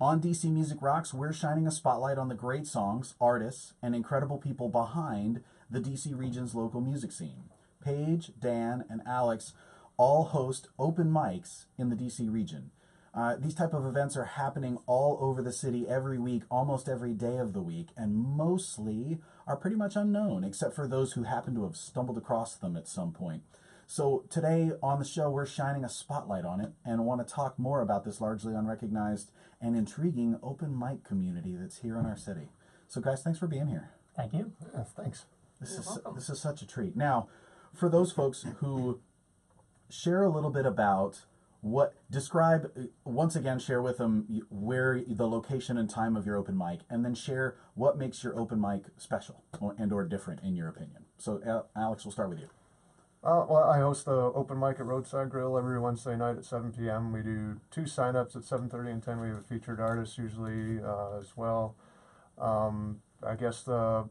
On DC Music Rocks, we're shining a spotlight on the great songs, artists, and incredible people behind the DC region's local music scene. Paige, Dan, and Alex all host open mics in the DC region. These type of events are happening all over the city every week, almost every day of the week, and mostly are pretty much unknown, except for those who happen to have stumbled across them at some point. So today on the show, we're shining a spotlight on it and want to talk more about this largely unrecognized and intriguing open mic community that's here in our city. So guys, thanks for being here. Thank you. Yes, thanks. This is such a treat. Now, for those folks who share a little bit about share with them where the location and time of your open mic, and then share what makes your open mic special or different in your opinion. So Alex, we'll start with you. Well, I host the open mic at Roadside Grill every Wednesday night at 7 p.m. We do 2 sign-ups at 7:30 and 10. We have a featured artist usually as well. I guess what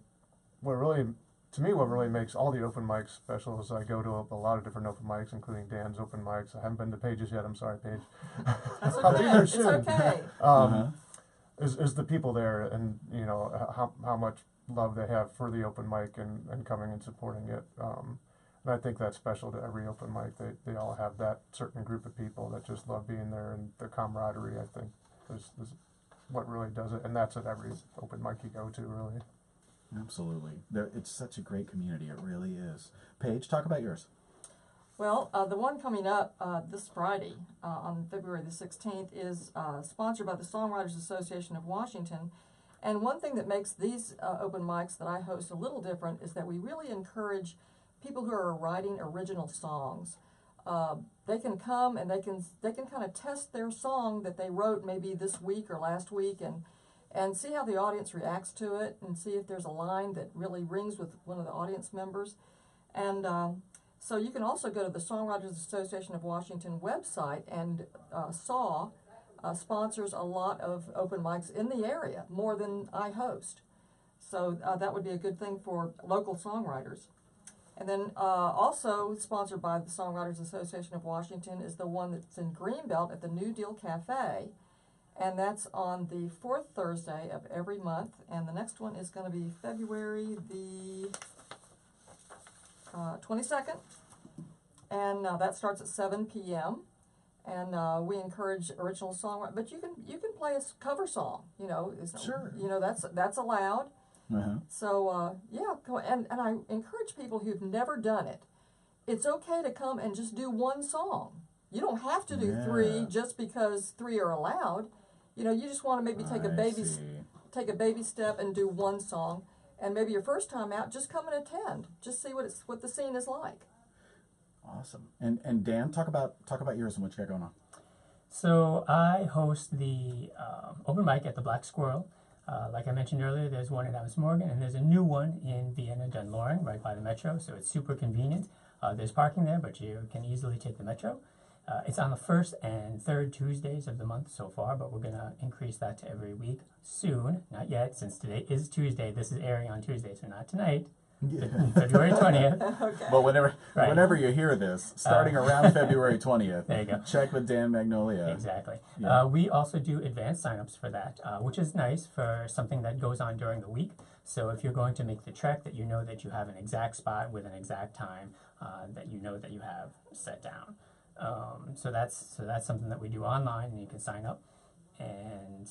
really makes all the open mics special is I go to a lot of different open mics, including Dan's open mics. I haven't been to Paige's yet. I'm sorry, Paige. That's okay. I'll be there soon. It's okay. Is the people there, and you know how much love they have for the open mic and coming and supporting it. And I think that's special to every open mic. They all have that certain group of people that just love being there, and the camaraderie, I think, is what really does it. And that's at every open mic you go to, really. Absolutely. It's such a great community. It really is. Paige, talk about yours. Well, the one coming up this Friday on February the 16th is sponsored by the Songwriters Association of Washington. And one thing that makes these open mics that I host a little different is that we really encourage people who are writing original songs. They can come and they can kind of test their song that they wrote maybe this week or last week and see how the audience reacts to it and see if there's a line that really rings with one of the audience members. And so you can also go to the Songwriters Association of Washington website, and SAW sponsors a lot of open mics in the area, more than I host. So that would be a good thing for local songwriters. And then also sponsored by the Songwriters Association of Washington is the one that's in Greenbelt at the New Deal Cafe. And that's on the 4th Thursday of every month. And the next one is going to be February the 22nd. And that starts at 7 p.m. And we encourage original songwriting. But you can play a cover song. You know, Sure. You know, that's allowed. Uh-huh. So, yeah, and I encourage people who've never done it. It's okay to come and just do one song. You don't have to do 3 just because 3 are allowed. You know, you just want to maybe take a baby step and do one song. And maybe your first time out, just come and attend. Just see what the scene is like. Awesome. And Dan, talk about yours and what you got going on. So I host the open mic at the Black Squirrel. Like I mentioned earlier, there's one in Adams Morgan, and there's a new one in Vienna Dunloring, right by the metro, so it's super convenient. There's parking there, but you can easily take the metro. It's on the 1st and 3rd Tuesdays of the month so far, but we're going to increase that to every week soon. Not yet, since today is Tuesday. This is airing on Tuesday, so not tonight. Yeah. February 20th. Okay. But whenever you hear this, starting around February 20th, there you go. Check with Dan Magnolia. Exactly. Yeah. We also do advanced signups for that, which is nice for something that goes on during the week. So if you're going to make the trek, that you know that you have an exact spot with an exact time that you know that you have set down. So that's something that we do online, and you can sign up. And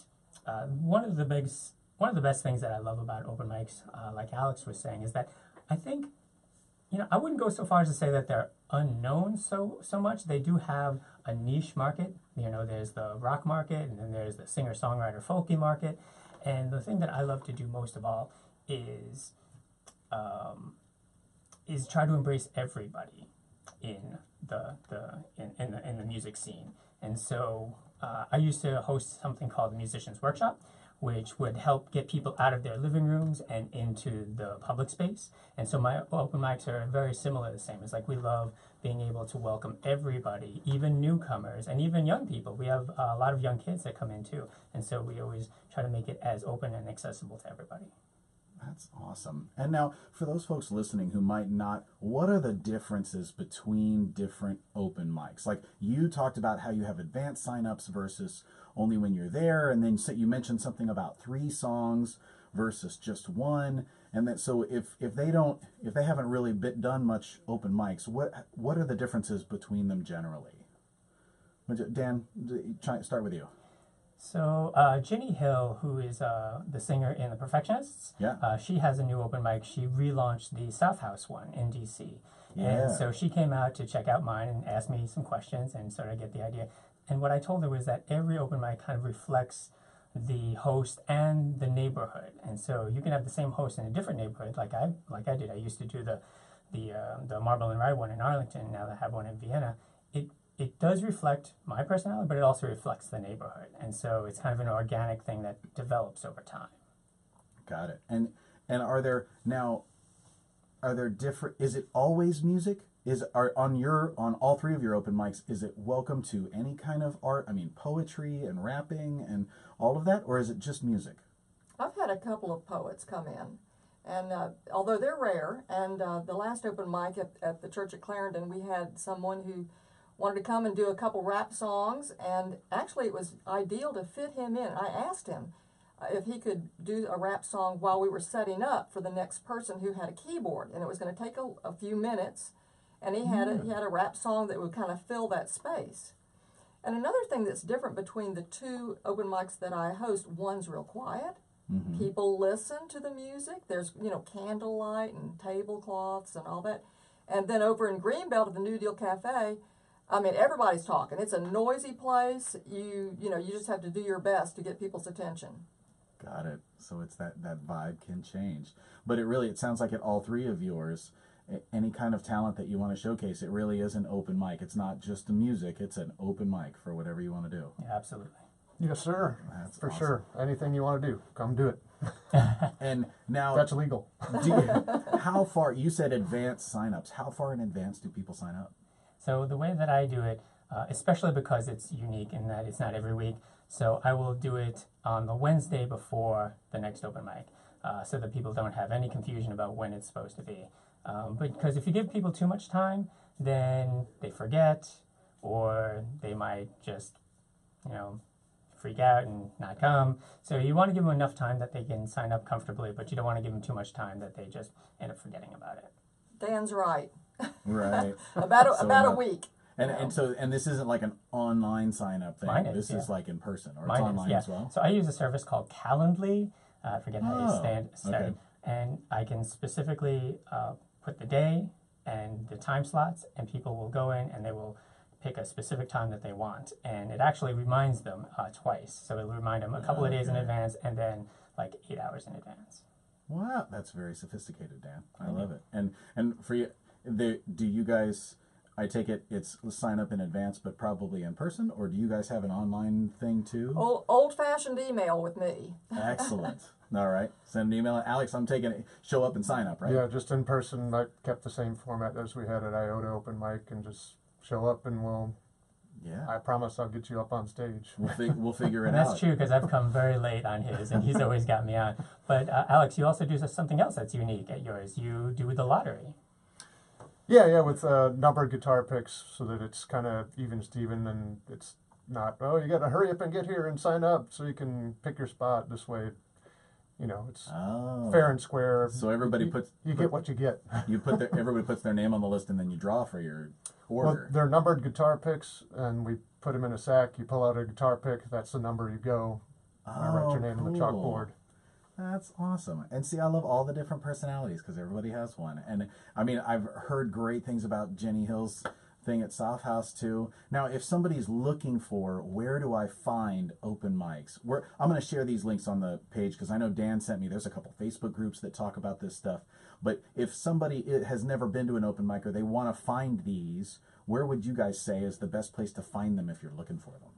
one of the best things that I love about open mics, like Alex was saying, is that I think, you know, I wouldn't go so far as to say that they're unknown so much. They do have a niche market. You know, there's the rock market, and then there's the singer-songwriter folky market. And the thing that I love to do most of all is try to embrace everybody in the music scene. And so I used to host something called the Musicians Workshop, which would help get people out of their living rooms and into the public space. And so my open mics are very similar, the same. It's like we love being able to welcome everybody, even newcomers, and even young people. We have a lot of young kids that come in too. And so we always try to make it as open and accessible to everybody. That's awesome. And now, for those folks listening who might not, what are the differences between different open mics? Like you talked about how you have advanced signups versus only when you're there, and then you mentioned something about 3 songs versus just one. And that, so if they haven't really done much open mics, what are the differences between them generally? Dan, start with you. So Ginny Hill, who is the singer in The Perfectionists, she has a new open mic. She relaunched the South House one in DC. Yeah. And so she came out to check out mine and asked me some questions and sort of get the idea. And what I told her was that every open mic kind of reflects the host and the neighborhood. And so you can have the same host in a different neighborhood, like I did. I used to do the Marble and Rye one in Arlington. Now I have one in Vienna. It does reflect my personality, but it also reflects the neighborhood. And so it's kind of an organic thing that develops over time. Got it. And are there different, is it always music? On all 3 of your open mics, is it welcome to any kind of art? I mean, poetry and rapping and all of that, or is it just music? I've had a couple of poets come in, and although they're rare, and the last open mic at the church at Clarendon, we had someone who wanted to come and do a couple rap songs, and actually it was ideal to fit him in. I asked him if he could do a rap song while we were setting up for the next person who had a keyboard, and it was going to take a few minutes, and he had a rap song that would kind of fill that space. And another thing that's different between the 2 open mics that I host, one's real quiet. Mm-hmm. People listen to the music. There's, candlelight and tablecloths and all that. And then over in Greenbelt at the New Deal Cafe, I mean, everybody's talking. It's a noisy place. You just have to do your best to get people's attention. Got it. So it's that vibe can change. But it sounds like at all 3 of yours, any kind of talent that you want to showcase, it really is an open mic. It's not just the music, it's an open mic for whatever you want to do. Yeah, absolutely. Yes, sir. That's for awesome. Sure. Anything you want to do, come do it. And now that's legal. How far, you said advanced signups, how far in advance do people sign up? So the way that I do it, especially because it's unique in that it's not every week, so I will do it on the Wednesday before the next open mic, so that people don't have any confusion about when it's supposed to be. Because if you give people too much time, then they forget, or they might just, freak out and not come. So you want to give them enough time that they can sign up comfortably, but you don't want to give them too much time that they just end up forgetting about it. Dan's right. Right. about a week. And this isn't like an online sign up thing. Mine is, this is like in person, or Mine it's online is, as well. So I use a service called Calendly. I forget how you started. Okay. And I can specifically put the day and the time slots, and people will go in and they will pick a specific time that they want, and it actually reminds them twice. So it'll remind them a couple of days in advance, and then like 8 hours in advance. Wow, that's very sophisticated, Dan. I love it. And for you, do you guys? I take it it's sign up in advance, but probably in person, or do you guys have an online thing too? Old-fashioned email with me. Excellent. All right, send an email. Alex, I'm taking it. Show up and sign up, right? Yeah, just in person. I kept the same format as we had at IOTA Open Mic, and just show up and I promise I'll get you up on stage. We'll figure it out. That's true, because I've come very late on his, and he's always got me on. But Alex, you also do something else that's unique at yours. You do the lottery. Yeah, with numbered guitar picks, so that it's kind of even-steven, and it's not, you got to hurry up and get here and sign up so you can pick your spot. This way, it's fair and square. So everybody you get what you get. Everybody puts their name on the list, and then you draw for your order. Well, they're numbered guitar picks, and we put them in a sack. You pull out a guitar pick, that's the number you go. I write your name on the chalkboard. That's awesome. And see, I love all the different personalities because everybody has one. And I mean, I've heard great things about Jenny Hill's thing at Soft House too. Now, if somebody's looking for where do I find open mics, I'm going to share these links on the page because I know Dan sent me. There's a couple Facebook groups that talk about this stuff. But if somebody has never been to an open mic or they want to find these, where would you guys say is the best place to find them if you're looking for them?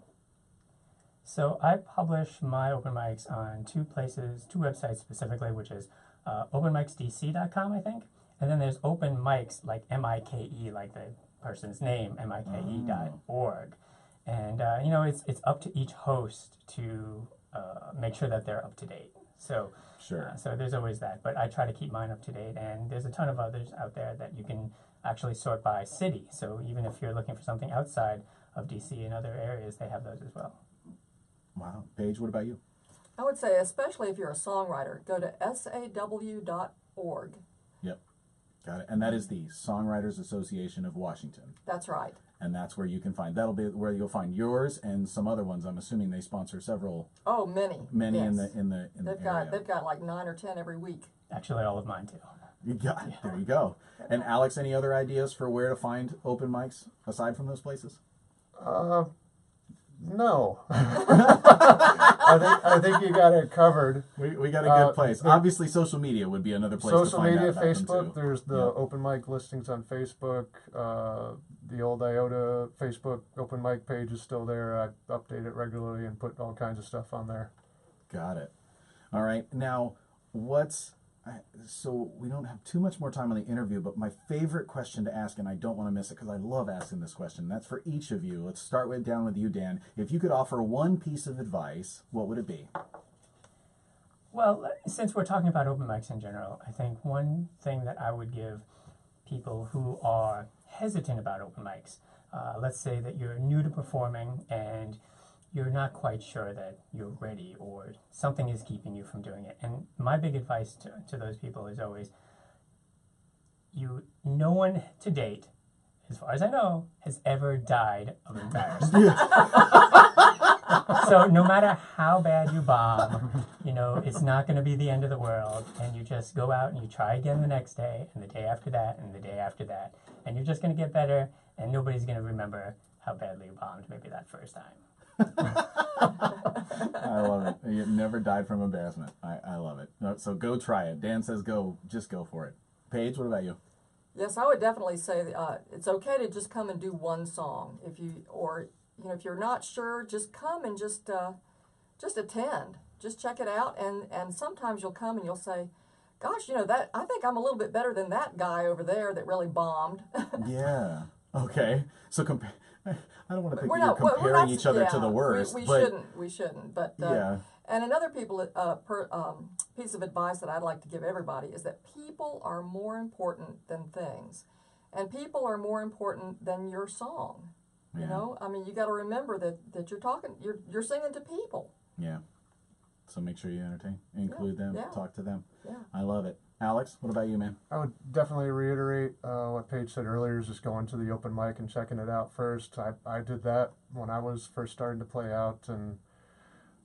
So I publish my open mics on two websites specifically, which is openmicsdc.com, I think. And then there's open mics, like M-I-K-E, like the person's name, mike.org. And, it's up to each host to make sure that they're up to date. So, Sure. so there's always that. But I try to keep mine up to date, and there's a ton of others out there that you can actually sort by city. So even if you're looking for something outside of DC and other areas, they have those as well. Wow. Paige, what about you? I would say, especially if you're a songwriter, go to saw.org. Yep. Got it. And that is the Songwriters Association of Washington. That's right. And that's where you can find, that'll be where you'll find yours and some other ones. I'm assuming they sponsor several. Oh, many. Many yes. in the area. They've got like 9 or 10 every week. Actually, all of mine too. You got it. There you go. And Alex, any other ideas for where to find open mics aside from those places? No. I think you got it covered. We got a good place. Obviously, social media would be another place to Social find media, out about them, Facebook. too. There's the Yep. open mic listings on Facebook. The old IOTA Facebook open mic page is still there. I update it regularly and put all kinds of stuff on there. Got it. All right. Now, so we don't have too much more time on the interview, but my favorite question to ask, and I don't want to miss it because I love asking this question, that's for each of you. Let's start down with you, Dan. If you could offer one piece of advice, what would it be? Well, since we're talking about open mics in general, I think one thing that I would give people who are hesitant about open mics, let's say that you're new to performing and you're not quite sure that you're ready or something is keeping you from doing it. And my big advice to those people is always, no one to date, as far as I know, has ever died of embarrassment. So no matter how bad you bomb, it's not going to be the end of the world. And you just go out and you try again the next day and the day after that and the day after that. And you're just going to get better and nobody's going to remember how badly you bombed maybe that first time. I love it. You never died from embarrassment. I love it. So go try it. Dan says just go for it. Paige, what about you? Yes, I would definitely say it's okay to just come and do one song. If you're not sure, just come and just attend. Just check it out, and sometimes you'll come and you'll say, "Gosh, that I think I'm a little bit better than that guy over there that really bombed." Yeah. Okay. So I don't want to think We're that not- you're we're comparing not- each other to yeah, the worst. We but shouldn't. We shouldn't. But yeah. And another piece of advice that I'd like to give everybody is that people are more important than things, and people are more important than your song. Yeah. I mean, you got to remember that you're singing to people. Yeah. So make sure you include them, yeah. talk to them. Yeah. I love it. Alex, what about you, man? I would definitely reiterate what Paige said earlier, is just going to the open mic and checking it out first. I did that when I was first starting to play out, and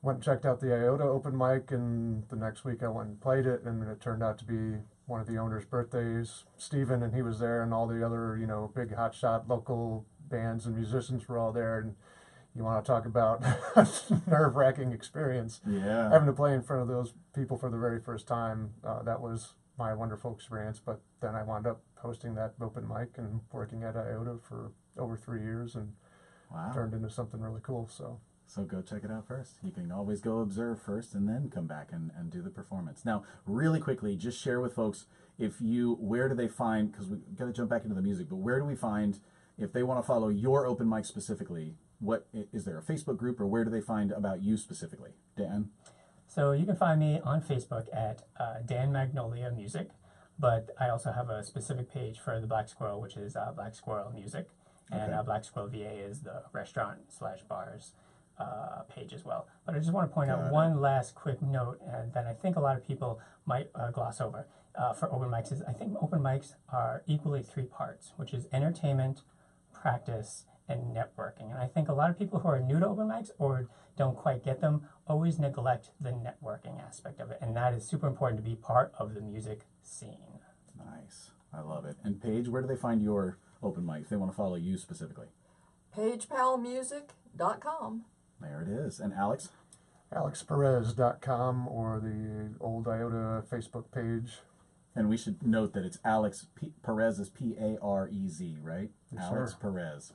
went and checked out the IOTA open mic, and the next week I went and played it, and it turned out to be one of the owner's birthdays, Stephen, and he was there, and all the other, big hotshot local bands and musicians were all there, and you want to talk about nerve-wracking experience. Yeah. Having to play in front of those people for the very first time, that was my wonderful experience. But then I wound up hosting that open mic and working at IOTA for over 3 years, and Wow. turned into something really cool. So go check it out first. You can always go observe first and then come back and do the performance. Now, really quickly, just share with folks, where do they find, because we've got to jump back into the music, but where do we find, if they want to follow your open mic specifically, what is there a Facebook group, or where do they find about you specifically? Dan? So you can find me on Facebook at Dan Magnolia Music, but I also have a specific page for the Black Squirrel, which is Black Squirrel Music, and Okay. Black Squirrel VA is the restaurant/bars page as well. But I just want to point Got out it. one last quick note that I think a lot of people might gloss over for open mics is I think open mics are equally 3 parts, which is entertainment, practice, and networking. And I think a lot of people who are new to open mics or don't quite get them always neglect the networking aspect of it. And that is super important to be part of the music scene. Nice. I love it. And Paige, where do they find your open mic if they want to follow you specifically? PaigePalMusic.com. There it is. And Alex? AlexPerez.com or the old IOTA Facebook page. And we should note that it's Alex Perez is P-A-R-E-Z, right? Yes, Alex sir. Perez.